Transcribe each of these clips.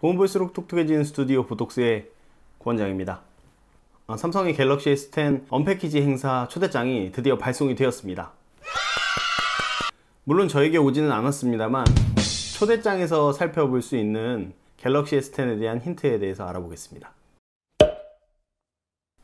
보면 볼수록 톡톡해지는 스튜디오 보톡스의 구원장입니다. 삼성의 갤럭시 S10 언패키지 행사 초대장이 드디어 발송이 되었습니다. 물론 저에게 오지는 않았습니다만 초대장에서 살펴볼 수 있는 갤럭시 S10에 대한 힌트에 대해서 알아보겠습니다.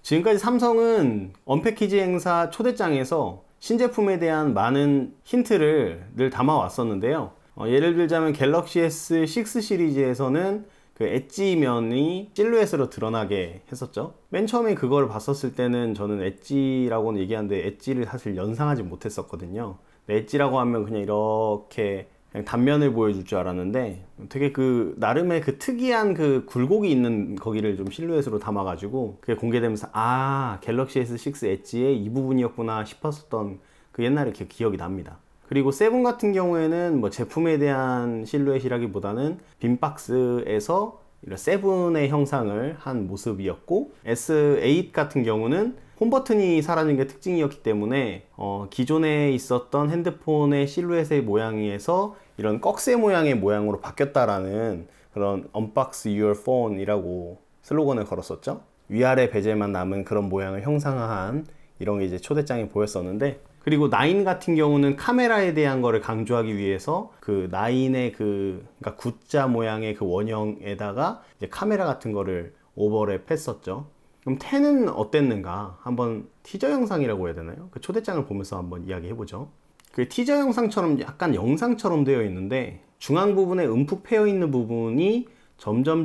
지금까지 삼성은 언패키지 행사 초대장에서 신제품에 대한 많은 힌트를 늘 담아왔었는데요. 예를 들자면 갤럭시 S6 시리즈에서는 그 엣지면이 실루엣으로 드러나게 했었죠. 맨 처음에 그걸 봤었을 때는 저는 엣지라고는 얘기하는데 엣지를 사실 연상하지 못했었거든요. 엣지라고 하면 그냥 이렇게 그냥 단면을 보여줄 줄 알았는데 되게 그 나름의 그 특이한 그 굴곡이 있는 거기를 좀 실루엣으로 담아가지고 그게 공개되면서 아, 갤럭시 S6 엣지의 이 부분이었구나 싶었었던 그 옛날에 기억이 납니다. 그리고 세븐 같은 경우에는 뭐 제품에 대한 실루엣이라기보다는 빈 박스에서 이런 세븐의 형상을 한 모습이었고, S8 같은 경우는 홈 버튼이 사라진 게 특징이었기 때문에 기존에 있었던 핸드폰의 실루엣의 모양에서 이런 꺽쇠 모양의 모양으로 바뀌었다라는 그런 Unbox Your Phone이라고 슬로건을 걸었었죠. 위아래 베젤만 남은 그런 모양을 형상화한 이런 게 이제 초대장에 보였었는데, 그리고 9 같은 경우는 카메라에 대한 거를 강조하기 위해서 그 9의 그러니까 V자 모양의 그 원형에다가 이제 카메라 같은 거를 오버랩 했었죠. 그럼 10은 어땠는가? 한번 티저 영상이라고 해야 되나요? 그 초대장을 보면서 한번 이야기해보죠. 그 티저 영상처럼 약간 영상처럼 되어 있는데 중앙 부분에 움푹 패여 있는 부분이 점점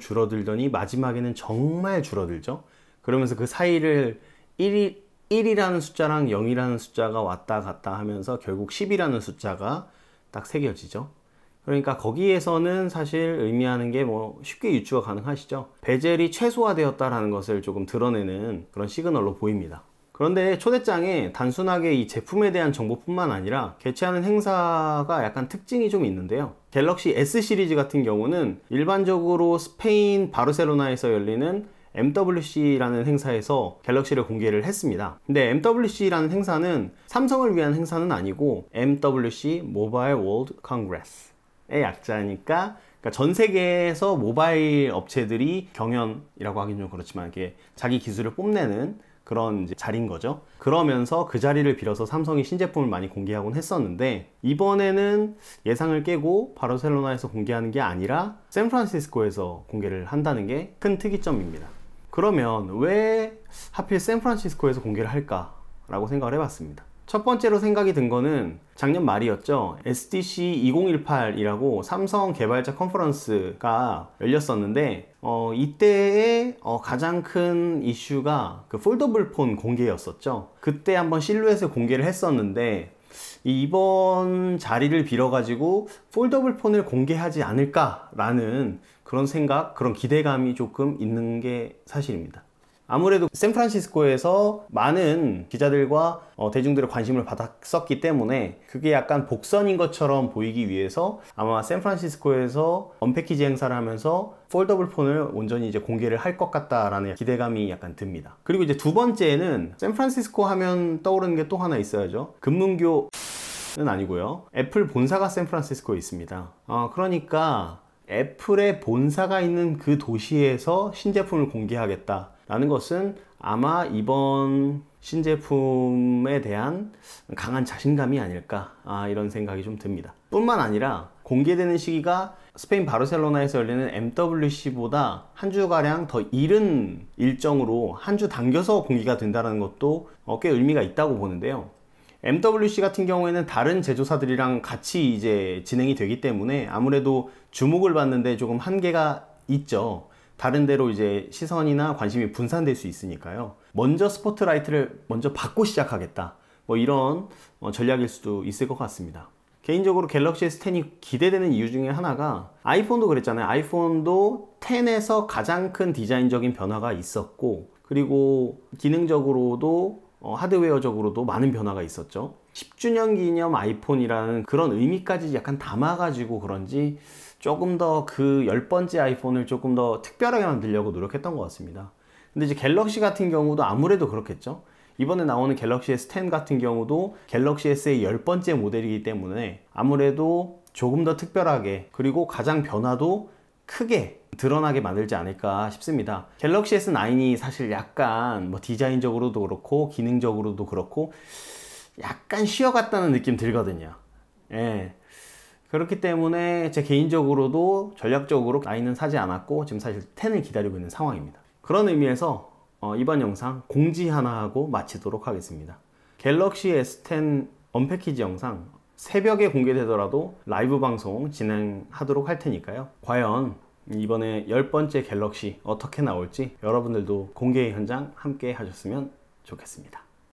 줄어들더니 마지막에는 정말 줄어들죠. 그러면서 그 사이를 1이라는 숫자랑 0이라는 숫자가 왔다 갔다 하면서 결국 10이라는 숫자가 딱 새겨지죠. 그러니까 거기에서는 사실 의미하는 게 뭐 쉽게 유추가 가능하시죠. 베젤이 최소화되었다라는 것을 조금 드러내는 그런 시그널로 보입니다. 그런데 초대장에 단순하게 이 제품에 대한 정보뿐만 아니라 개최하는 행사가 약간 특징이 좀 있는데요. 갤럭시 S 시리즈 같은 경우는 일반적으로 스페인 바르셀로나에서 열리는 MWC라는 행사에서 갤럭시를 공개를 했습니다. 근데 MWC라는 행사는 삼성을 위한 행사는 아니고 MWC Mobile World Congress의 약자니까, 그러니까 전 세계에서 모바일 업체들이 경연이라고 하긴 좀 그렇지만 이렇게 자기 기술을 뽐내는 그런 이제 자리인 거죠. 그러면서 그 자리를 빌어서 삼성이 신제품을 많이 공개하곤 했었는데, 이번에는 예상을 깨고 바르셀로나에서 공개하는 게 아니라 샌프란시스코에서 공개를 한다는 게 큰 특이점입니다. 그러면 왜 하필 샌프란시스코에서 공개를 할까 라고 생각을 해봤습니다. 첫 번째로 생각이 든 거는 작년 말이었죠. SDC 2018이라고 삼성 개발자 컨퍼런스가 열렸었는데 이때의 가장 큰 이슈가 그 폴더블 폰 공개였었죠. 그때 한번 실루엣을 공개를 했었는데 이번 자리를 빌어가지고 폴더블 폰을 공개하지 않을까라는 그런 생각, 그런 기대감이 조금 있는 게 사실입니다. 아무래도 샌프란시스코에서 많은 기자들과 대중들의 관심을 받았었기 때문에 그게 약간 복선인 것처럼 보이기 위해서 아마 샌프란시스코에서 언패키지 행사를 하면서 폴더블 폰을 온전히 이제 공개를 할 것 같다라는 기대감이 약간 듭니다. 그리고 이제 두 번째는 샌프란시스코 하면 떠오르는 게 또 하나 있어야죠. 금문교는 아니고요. 애플 본사가 샌프란시스코에 있습니다. 그러니까 애플의 본사가 있는 그 도시에서 신제품을 공개하겠다라는 것은 아마 이번 신제품에 대한 강한 자신감이 아닐까, 이런 생각이 좀 듭니다. 뿐만 아니라 공개되는 시기가 스페인 바르셀로나에서 열리는 MWC보다 한 주가량 더 이른 일정으로 한 주 당겨서 공개가 된다는 것도 꽤 의미가 있다고 보는데요. MWC 같은 경우에는 다른 제조사들이랑 같이 이제 진행이 되기 때문에 아무래도 주목을 받는데 조금 한계가 있죠. 다른 데로 이제 시선이나 관심이 분산될 수 있으니까요. 먼저 스포트라이트를 먼저 받고 시작하겠다, 뭐 이런 전략일 수도 있을 것 같습니다. 개인적으로 갤럭시 S10이 기대되는 이유 중에 하나가 아이폰도 그랬잖아요. 아이폰도 10에서 가장 큰 디자인적인 변화가 있었고, 그리고 기능적으로도 하드웨어적으로도 많은 변화가 있었죠. 10주년 기념 아이폰이라는 그런 의미까지 약간 담아가지고 그런지 조금 더 그 10번째 아이폰을 조금 더 특별하게 만들려고 노력했던 것 같습니다. 근데 이제 갤럭시 같은 경우도 아무래도 그렇겠죠. 이번에 나오는 갤럭시 S10 같은 경우도 갤럭시 S의 10번째 모델이기 때문에 아무래도 조금 더 특별하게, 그리고 가장 변화도 크게 드러나게 만들지 않을까 싶습니다. 갤럭시 S9이 사실 약간 뭐 디자인적으로도 그렇고 기능적으로도 그렇고 약간 쉬어갔다는 느낌 들거든요. 예. 그렇기 때문에 제 개인적으로도 전략적으로 9은 사지 않았고 지금 사실 10을 기다리고 있는 상황입니다. 그런 의미에서 이번 영상 공지 하나 하고 마치도록 하겠습니다. 갤럭시 S10 언패키지 영상 새벽에 공개되더라도 라이브 방송 진행하도록 할 테니까요. 과연 이번에 10번째 갤럭시 어떻게 나올지 여러분들도 공개 현장 함께 하셨으면 좋겠습니다.